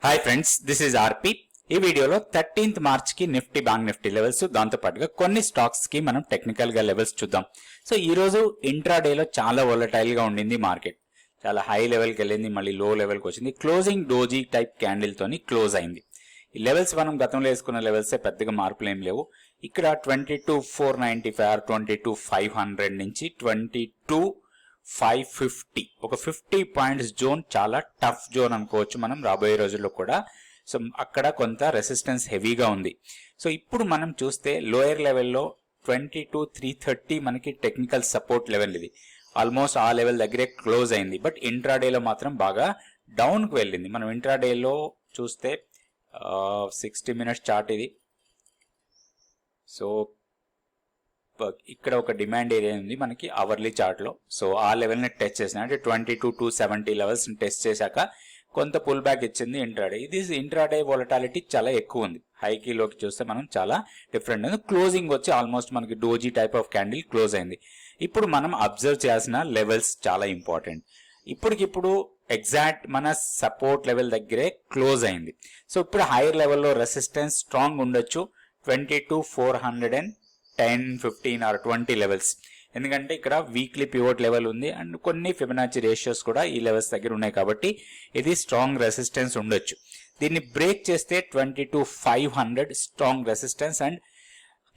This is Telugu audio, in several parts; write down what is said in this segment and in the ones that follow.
హాయ్ ఫ్రెండ్స్, దిస్ ఇస్ ఆర్పి. ఈ వీడియోలో 13th మార్చ్ కి నిఫ్టీ బ్యాంక్ నిఫ్టీ లెవెల్స్, దాంతో పాటుగా కొన్ని స్టాక్స్ కి మనం టెక్నికల్ గా లెవెల్స్ చూద్దాం. సో ఈ రోజు ఇంట్రాడేలో చాలా వోలటైల్ గా ఉండింది మార్కెట్. చాలా హై లెవెల్కి వెళ్ళింది, మళ్ళీ లో లెవెల్కి వచ్చింది. క్లోజింగ్ డోజీ టైప్ క్యాండిల్ తోని క్లోజ్ అయింది. ఈ లెవెల్స్ మనం గతంలో వేసుకున్న లెవెల్సే, పెద్దగా మార్పులు ఏం లేవు. ఇక్కడ 22,495 22,500 నుంచి 22,550 ఒక 50 పాయింట్స్ జోన్ చాలా టఫ్ జోన్ అనుకోవచ్చు మనం రాబోయే రోజుల్లో కూడా. సో అక్కడ కొంత రెసిస్టెన్స్ హెవీగా ఉంది. సో ఇప్పుడు మనం చూస్తే లోయర్ లెవెల్లో 22,330 మనకి టెక్నికల్ సపోర్ట్ లెవెల్. ఇది ఆల్మోస్ట్ ఆ లెవెల్ దగ్గరే క్లోజ్ అయింది. బట్ ఇంట్రాడేలో మాత్రం బాగా డౌన్కి వెళ్ళింది. మనం ఇంట్రాడేలో చూస్తే 60 మినిట్స్ చార్ట్ ఇది. సో ఇక్కడ ఒక డిమాండ్ ఏరియా ఉంది మనకి అవర్లీ చార్ట్ లో. సో ఆ లెవెల్ ని టెస్ట్ చేసిన, అంటే 22,270 లెవెల్స్ టెస్ట్ చేశాక కొంత పుల్ బ్యాక్ ఇచ్చింది ఇంట్రాడే. ఇది ఇంట్రాడే వోలటాలిటీ చాలా ఎక్కువ ఉంది. హైకి లోకి చూస్తే మనం చాలా డిఫరెంట్ ఉంది. క్లోజింగ్ వచ్చి ఆల్మోస్ట్ మనకి doji type of candle close అయింది. ఇప్పుడు మనం అబ్జర్వ్ చేయాల్సిన లెవెల్స్ చాలా ఇంపార్టెంట్. ఇప్పటికిప్పుడు ఎగ్జాక్ట్ మన సపోర్ట్ లెవెల్ దగ్గరే క్లోజ్ అయింది. సో ఇప్పుడు హైయర్ లెవెల్లో రెసిస్టెన్స్ స్ట్రాంగ్ ఉండొచ్చు 22,410, 15 ఆర్ 20 లెవెల్స్. ఎందుకంటే ఇక్కడ వీక్లీ పివోట్ లెవెల్ ఉంది అండ్ కొన్ని ఫిబొనాచి రేషియోస్ కూడా ఈ లెవెల్స్ దగ్గర ఉన్నాయి. కాబట్టి ఇది స్ట్రాంగ్ రెసిస్టెన్స్ ఉండొచ్చు. దీన్ని బ్రేక్ చేస్తే 22,500 strong resistance and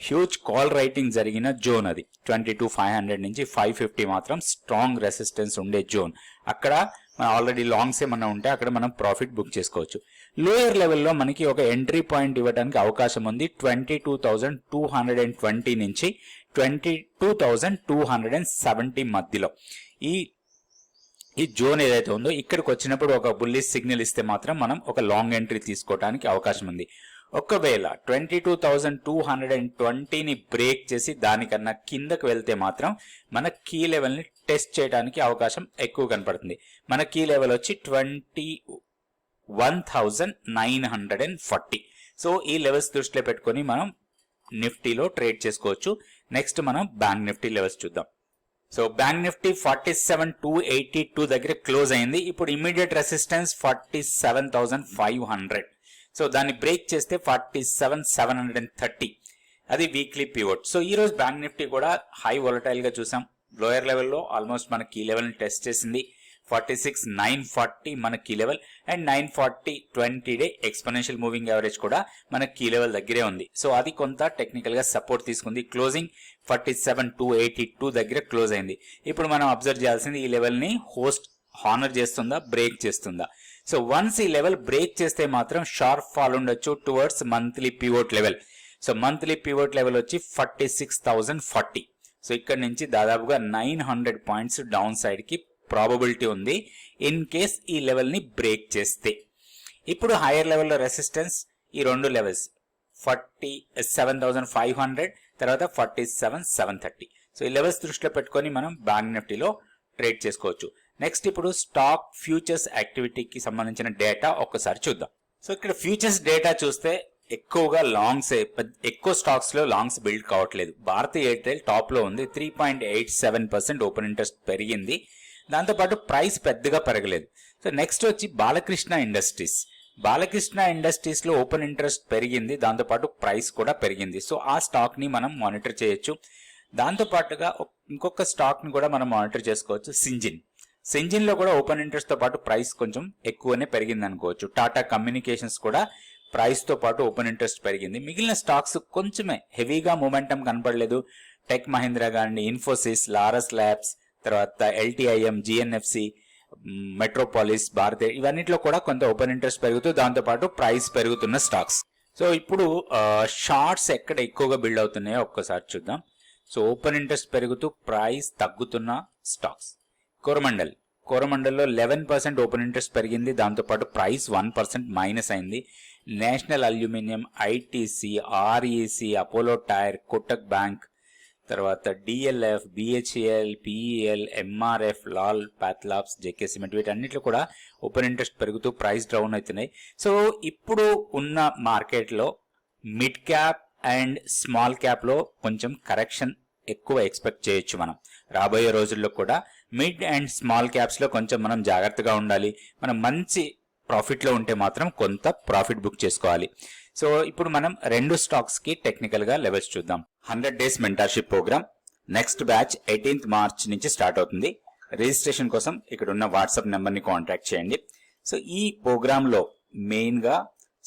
huge call writing జరిగిన జోన్. అది 22,500 నుంచి 550 మాత్రం స్ట్రాంగ్ రెసిస్టెన్స్ ఉండే జోన్. అక్కడ మన ఆల్రెడీ లాంగ్స్ ఏమన్నా ఉంటే అక్కడ మనం ప్రాఫిట్ బుక్ చేసుకోవచ్చు. లోయర్ లెవెల్లో మనకి ఒక ఎంట్రీ పాయింట్ ఇవ్వడానికి అవకాశం ఉంది 22,220 నుంచి 22,270 మధ్యలో. ఈ జోన్ ఏదైతే ఉందో ఇక్కడికి వచ్చినప్పుడు ఒక బుల్లిష్ సిగ్నల్ ఇస్తే మాత్రం మనం ఒక లాంగ్ ఎంట్రీ తీసుకోవడానికి అవకాశం ఉంది. ఒకవేళ 22,220ని బ్రేక్ చేసి దానికన్నా కిందకు వెళ్తే మాత్రం మన కీ లెవెల్ని టెస్ట్ చేయడానికి అవకాశం ఎక్కువ కనపడుతుంది. మన కీ లెవెల్ వచ్చి 21,940. సో ఈ లెవెల్స్ దృష్టిలో పెట్టుకొని మనం నిఫ్టీలో ట్రేడ్ చేసుకోవచ్చు. నెక్స్ట్ మనం బ్యాంక్ నిఫ్టీ లెవెల్స్ చూద్దాం. సో బ్యాంక్ నిఫ్టీ 47,282 దగ్గర క్లోజ్ అయింది. ఇప్పుడు ఇమీడియట్ రెసిస్టెన్స్ 47,500. సో దాన్ని బ్రేక్ చేస్తే 47,730. అది వీక్లీ పివోట్. సో ఈ రోజు బ్యాంక్ నిఫ్టీ కూడా హై వోలటైల్ గా చూసాం. లోయర్ లెవెల్లో ఆల్మోస్ట్ మన కీ లెవెల్ ని టెస్ట్ చేసింది. 46,940 మన కీ లెవెల్ అండ్ 940 20-డే ఎక్స్పోనెన్షియల్ మూవింగ్ యావరేజ్ కూడా మన కీ లెవెల్ దగ్గరే ఉంది. సో అది కొంత టెక్నికల్ గా సపోర్ట్ తీసుకుంది. క్లోజింగ్ 47,282 దగ్గర క్లోజ్ అయింది. ఇప్పుడు మనం అబ్జర్వ్ చేయాల్సింది ఈ లెవెల్ ని హోస్ట్ హానర్ చేస్తుందా, బ్రేక్ చేస్తుందా. సో వన్స్ ఈ లెవెల్ బ్రేక్ చేస్తే మాత్రం షార్ప్ ఫాల్ ఉండొచ్చు towards monthly pivot level. So monthly pivot level వచ్చి 46,040. సో ఇక్కడ నుంచి దాదాపుగా 900 పాయింట్స్ డౌన్ సైడ్ కి ప్రాబబిలిటీ ఉంది ఇన్ కేస్ ఈ లెవెల్ ని బ్రేక్ చేస్తే. ఇప్పుడు హైయర్ లెవెల్లో రెసిస్టెన్స్ ఈ రెండు లెవెల్స్ 47,500 తర్వాత 47,730. సో ఈ లెవెల్స్ దృష్టిలో పెట్టుకొని మనం బ్యాంక్ నిఫ్టీలో ట్రేడ్ చేసుకోవచ్చు. నెక్స్ట్ ఇప్పుడు స్టాక్ ఫ్యూచర్స్ యాక్టివిటీకి సంబంధించిన డేటా ఒక్కసారి చూద్దాం. సో ఇక్కడ ఫ్యూచర్స్ డేటా చూస్తే ఎక్కువగా లాంగ్స్, ఎక్కువ స్టాక్స్ లో లాంగ్స్ బిల్డ్ కావట్లేదు. భారతీ ఎయిర్టెల్ టాప్ లో ఉంది. 3.87% ఓపెన్ ఇంట్రెస్ట్ పెరిగింది. దాంతోపాటు ప్రైస్ పెద్దగా పెరగలేదు. సో నెక్స్ట్ వచ్చి బాలకృష్ణ ఇండస్ట్రీస్. బాలకృష్ణ ఇండస్ట్రీస్ లో ఓపెన్ ఇంట్రెస్ట్ పెరిగింది, దాంతోపాటు ప్రైస్ కూడా పెరిగింది. సో ఆ స్టాక్ ని మనం మానిటర్ చేయొచ్చు. దాంతో పాటుగా ఇంకొక స్టాక్ ని కూడా మనం మానిటర్ చేసుకోవచ్చు, సింజిన్ లో కూడా ఓపెన్ ఇంట్రెస్ట్ తో పాటు ప్రైస్ కొంచెం ఎక్కువనే పెరిగింది అనుకోవచ్చు. టాటా కమ్యూనికేషన్స్ కూడా ప్రైస్ తో పాటు ఓపెన్ ఇంట్రెస్ట్ పెరిగింది. మిగిలిన స్టాక్స్ కొంచెమే హెవీగా మూమెంటం కనపడలేదు. టెక్ మహీంద్రా గాని, ఇన్ఫోసిస్, లారస్ ల్యాబ్స్, తర్వాత LTIM, GNFC, మెట్రోపాలిస్, భారతీయ, ఇవన్నిట్లో కూడా కొంత ఓపెన్ ఇంట్రెస్ట్ పెరుగుతూ దాంతోపాటు ప్రైస్ పెరుగుతున్న స్టాక్స్. సో ఇప్పుడు షార్ట్స్ ఎక్కడ ఎక్కువగా బిల్డ్ అవుతున్నాయో ఒక్కసారి చూద్దాం. సో ఓపెన్ ఇంట్రెస్ట్ పెరుగుతూ ప్రైస్ తగ్గుతున్న స్టాక్స్. కోరమండల్లో 11% ఓపెన్ ఇంట్రెస్ట్ పెరిగింది, దాంతోపాటు ప్రైస్ 1% మైనస్ అయింది. National aluminium, ITC, REC, Apollo Tyre, Kotak Bank, తర్వాత DLF, BHEL, PEL, MRF, Lal Pathlabs, JK Cement, వీటన్నిటిలో కూడా ఓపెన్ ఇంట్రెస్ట్ పెరుగుతూ ప్రైస్ డౌన్ అవుతున్నాయి. సో ఇప్పుడు ఉన్న మార్కెట్లో mid cap and small cap లో కొంచెం కరెక్షన్ ఎక్కువ ఎక్స్పెక్ట్ చేయొచ్చు మనం రాబోయే రోజుల్లో కూడా. మిడ్ అండ్ స్మాల్ క్యాప్స్ లో కొంచెం మనం జాగ్రత్తగా ఉండాలి. మనం మంచి ప్రాఫిట్లో ఉంటే మాత్రం కొంత ప్రాఫిట్ బుక్ చేసుకోవాలి. సో ఇప్పుడు మనం రెండు స్టాక్స్కి టెక్నికల్గా లెవెల్స్ చూద్దాం. 100 days mentorship program next batch 18th March నుంచి స్టార్ట్ అవుతుంది. రిజిస్ట్రేషన్ కోసం ఇక్కడ ఉన్న వాట్సాప్ నెంబర్ని కాంటాక్ట్ చేయండి. సో ఈ ప్రోగ్రాంలో మెయిన్గా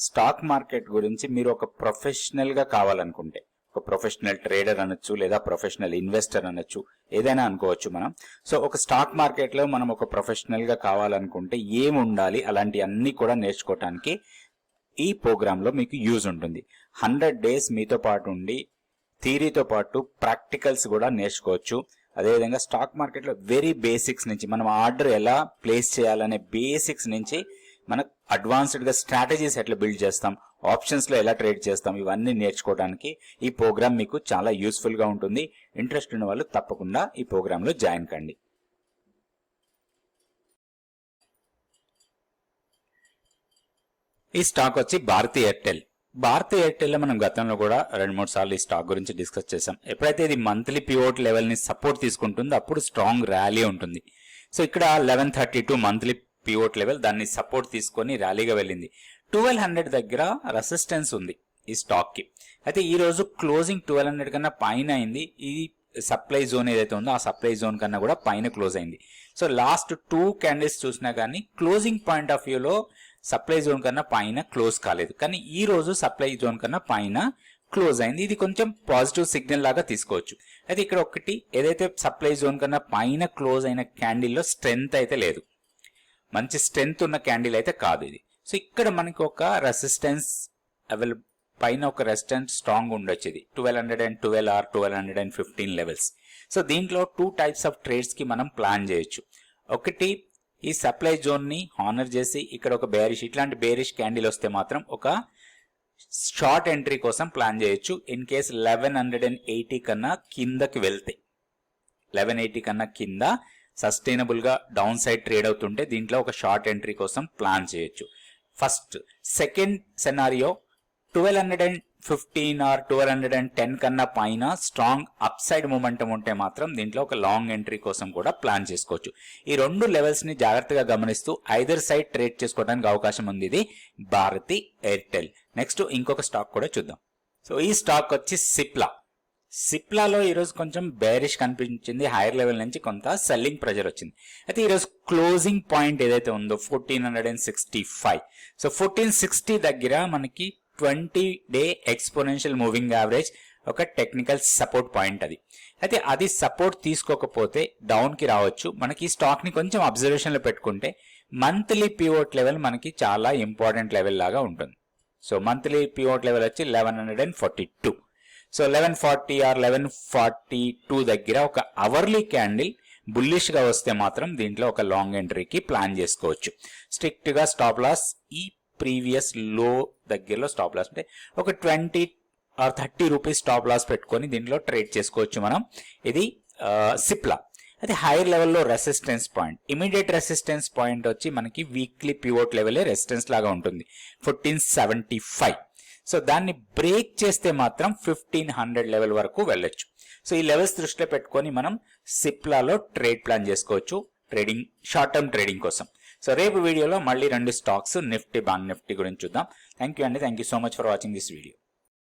స్టాక్ మార్కెట్ గురించి మీరు ఒక ప్రొఫెషనల్గా కావాలనుకుంటే, ఒక ప్రొఫెషనల్ ట్రేడర్ అనొచ్చు, లేదా ప్రొఫెషనల్ ఇన్వెస్టర్ అనొచ్చు, ఏదైనా అనుకోవచ్చు మనం. సో ఒక స్టాక్ మార్కెట్లో మనం ఒక ప్రొఫెషనల్గా కావాలనుకుంటే ఏం ఉండాలి, అలాంటి అన్ని కూడా నేర్చుకోవటానికి ఈ ప్రోగ్రాంలో మీకు యూజ్ ఉంటుంది. 100 days మీతో పాటు ఉండి థియరీతో పాటు ప్రాక్టికల్స్ కూడా నేర్చుకోవచ్చు. అదేవిధంగా స్టాక్ మార్కెట్లో వెరీ బేసిక్స్ నుంచి మనం ఆర్డర్ ఎలా ప్లేస్ చేయాలనే బేసిక్స్ నుంచి మనకు అడ్వాన్స్డ్గా స్ట్రాటజీస్ ఎట్లా బిల్డ్ చేస్తాం, ఆప్షన్స్లో ఎలా ట్రేడ్ చేస్తాం, ఇవన్నీ నేర్చుకోవడానికి ఈ ప్రోగ్రామ్ మీకు చాలా యూస్ఫుల్గా ఉంటుంది. ఇంట్రెస్ట్ ఉన్న వాళ్ళు తప్పకుండా ఈ ప్రోగ్రాంలో జాయిన్ కండి. ఈ స్టాక్ వచ్చి భారతీ ఎయిర్టెల్. భారతీ ఎయిర్టెల్ లో మనం గతంలో కూడా 2-3 సార్లు ఈ స్టాక్ గురించి డిస్కస్ చేసాం. ఎప్పుడైతే ఇది మంత్లీ పివోట్ లెవెల్ ని సపోర్ట్ తీసుకుంటుందో అప్పుడు స్ట్రాంగ్ ర్యాలీ ఉంటుంది. సో ఇక్కడ 1132 మంత్లీ పివోట్ లెవెల్, దాన్ని సపోర్ట్ తీసుకొని ర్యాలీగా వెళ్ళింది. 1200 దగ్గర రెసిస్టెన్స్ ఉంది ఈ స్టాక్ కి. అయితే ఈ రోజు క్లోజింగ్ 1200 కన్నా పైన అయింది. ఈ సప్లై జోన్ ఏదైతే ఉందో ఆ సప్లై జోన్ కన్నా కూడా పైన క్లోజ్ అయింది. సో లాస్ట్ 2 క్యాండిల్స్ చూసినా కానీ క్లోజింగ్ పాయింట్ ఆఫ్ వ్యూలో సప్లై జోన్ కన్నా పైన క్లోజ్ కాలేదు, కానీ ఈ రోజు సప్లై జోన్ కన్నా పైన క్లోజ్ అయింది. ఇది కొంచెం పాజిటివ్ సిగ్నల్ లాగా తీసుకోవచ్చు. అయితే ఇక్కడ ఒకటి, ఏదైతే సప్లై జోన్ కన్నా పైన క్లోజ్ అయిన క్యాండిల్లో స్ట్రెంగ్త్ అయితే లేదు, మంచి స్ట్రెంగ్త్ ఉన్న క్యాండిల్ అయితే కాదు ఇది. సో ఇక్కడ మనకి ఒక రెసిస్టెన్స్ పైన ఒక రెసిస్టెన్స్ స్ట్రాంగ్ ఉండొచ్చు. ఇది 1212 ఆర్ 1215 లెవెల్స్. సో దీంట్లో 2 types ఆఫ్ ట్రేడ్స్ కి మనం ప్లాన్ చేయొచ్చు. ఒకటి, ఈ సప్లై జోన్ ని హానర్ చేసి ఇక్కడ ఒక బేరిష్, ఇట్లాంటి బేరిష్ క్యాండిల్ వస్తే మాత్రం ఒక షార్ట్ ఎంట్రీ కోసం ప్లాన్ చేయొచ్చు. ఇన్ కేస్ 1180 కన్నా కిందకి వెళ్తే, 1180 కన్నా కింద సస్టైనబుల్ గా డౌన్ సైడ్ ట్రేడ్ అవుతుంటే దీంట్లో ఒక షార్ట్ ఎంట్రీ కోసం ప్లాన్ చేయొచ్చు. ఫస్ట్. సెకండ్ సెనారియో 1215 ఆర్ 1210 కన్నా పైన స్ట్రాంగ్ అప్ సైడ్ మూమెంటం ఉంటే మాత్రం దీంట్లో ఒక లాంగ్ ఎంట్రీ కోసం కూడా ప్లాన్ చేసుకోవచ్చు. ఈ 2 లెవెల్స్ ని జాగ్రత్తగా గమనిస్తూ ఐదర్ సైడ్ ట్రేడ్ చేసుకోవడానికి అవకాశం ఉంది ఇది భారతీ ఎయిర్టెల్. నెక్స్ట్ ఇంకొక స్టాక్ కూడా చూద్దాం. సో ఈ స్టాక్ వచ్చి సిప్లా. సిప్లాలో ఈరోజు కొంచెం బేరిష్ కనిపించింది, హైయర్ లెవెల్ నుంచి కొంత సెల్లింగ్ ప్రెజర్ వచ్చింది. అయితే ఈరోజు క్లోజింగ్ పాయింట్ ఏదైతే ఉందో 1465. సో 1460 దగ్గర మనకి 20-day ఎక్స్పోనెన్షియల్ మూవింగ్ యావరేజ్ ఒక టెక్నికల్ సపోర్ట్ పాయింట్ అది. అయితే అది సపోర్ట్ తీసుకోకపోతే డౌన్ కి రావచ్చు. మనకి ఈ స్టాక్ ని కొంచెం అబ్జర్వేషన్ లో పెట్టుకుంటే మంత్లీ పివోట్ లెవెల్ మనకి చాలా ఇంపార్టెంట్ లెవెల్ లాగా ఉంటుంది. సో మంత్లీ పివోట్ లెవెల్ వచ్చి 1142. సో 1140 ఆర్ 1142 దగ్గర ఒక అవర్లీ క్యాండిల్ బుల్లిష్ గా వస్తే మాత్రం దీంట్లో ఒక లాంగ్ ఎంట్రీకి ప్లాన్ చేసుకోవచ్చు. స్ట్రిక్ట్ గా స్టాప్ లాస్ ఈ ప్రీవియస్ లో దగ్గరలో స్టాప్ లాస్ అంటే ఒక 20 ఆర్ 30 రూపీస్ స్టాప్ లాస్ పెట్టుకొని దీంట్లో ట్రేడ్ చేసుకోవచ్చు మనం. ఇది సిప్లా. అది హైయర్ లెవెల్లో resistance point, immediate resistance point వచ్చి మనకి వీక్లీ పివోట్ లెవెల్ రెసిస్టెన్స్ లాగా ఉంటుంది 1475. సో దాన్ని బ్రేక్ చేస్తే మాత్రం 1500 లెవెల్ వరకు వెళ్ళొచ్చు. సో ఈ లెవెల్స్ దృష్టిలో పెట్టుకొని మనం సిప్లాలో ట్రేడ్ ప్లాన్ చేసుకోవచ్చు, ట్రేడింగ్ షార్ట్ టర్మ్ ట్రేడింగ్ కోసం. సో రేపు వీడియోలో మళ్ళీ 2 స్టాక్స్ నిఫ్టీ, బ్యాంక్ నిఫ్టీ గురించి చూద్దాం. థ్యాంక్ యూ అండి. Thank you so much for watching this video.